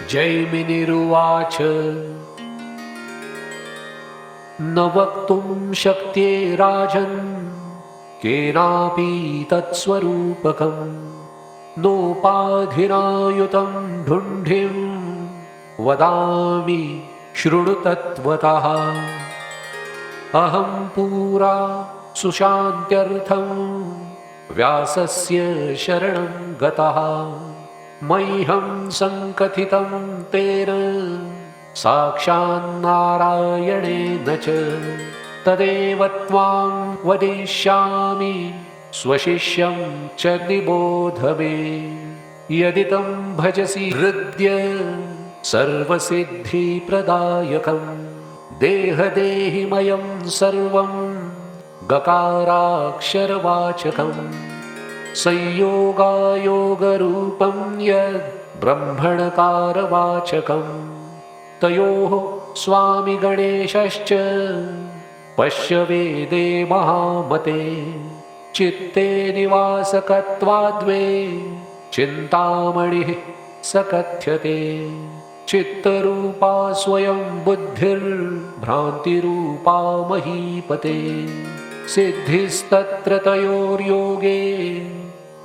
जैमिनिरुवाच न वक्तुं शक्ये राजन् केनापि तत्स्वरूपकं नोपाधिनायुतं ढुण्ढिं वदामि शृणु तत्त्वतः। अहं पुरा सुशान्त्यर्थं व्यासस्य शरणं गतः मह्यं संकथितं तेन साक्षान्नारायणेन च तदेव त्वां वदिष्यामि स्वशिष्यं च निबोध मे। यदि तं भजसि हृद्य सर्वसिद्धिप्रदायकं देहदेहिमयं सर्वं गकाराक्षरवाचकं संयोगायोगरूपं यद् ब्रह्मणकारवाचकं तयोः स्वामी गणेशश्च पश्य वेदे महामते चित्ते निवासकत्वाद्वे चिन्तामणिः स कथ्यते। चित्तरूपा स्वयं बुद्धिर्भ्रान्तिरूपा महीपते सिद्धिस्तत्र तयोर्योगे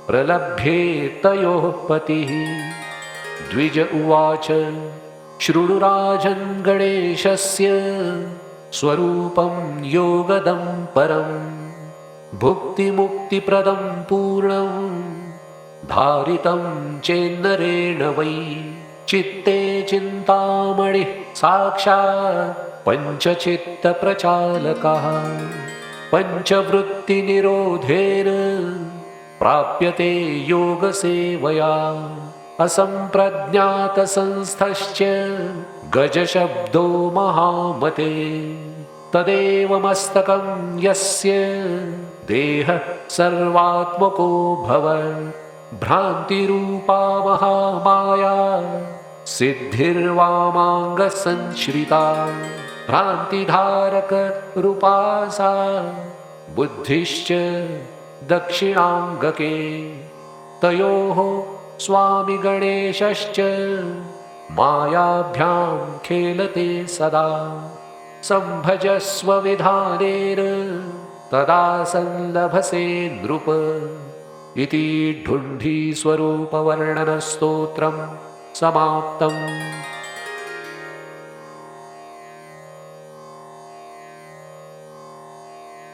प्रलभ्ये तयोः पतिः। द्विज उवाच शृणु राजन् गणेशस्य स्वरूपं योगदं परं भुक्तिमुक्तिप्रदं पूर्णं धारितं चेन्नरेण वै। चित्ते चिन्तामणिः साक्षात् पञ्चचित्तप्रचालकः पञ्चवृत्तिनिरोधेन प्राप्यते योगसेवया। असम्प्रज्ञातसंस्थश्च गजशब्दो महामते तदेव मस्तकं यस्य देहः सर्वात्मको भवत्। भ्रान्तिरूपा महामाया सिद्धिर्वामाङ्गसंश्रिता भ्रान्तिधारकरूपा सा बुद्धिश्च दक्षिणाङ्गके। तयोः स्वामी गणेशश्च मायाभ्यां खेलते सदा सम्भजस्व विधानेन तदा संलभसे नृप। इति ढुण्ढीस्वरूपवर्णनस्तोत्रं समाप्तम्।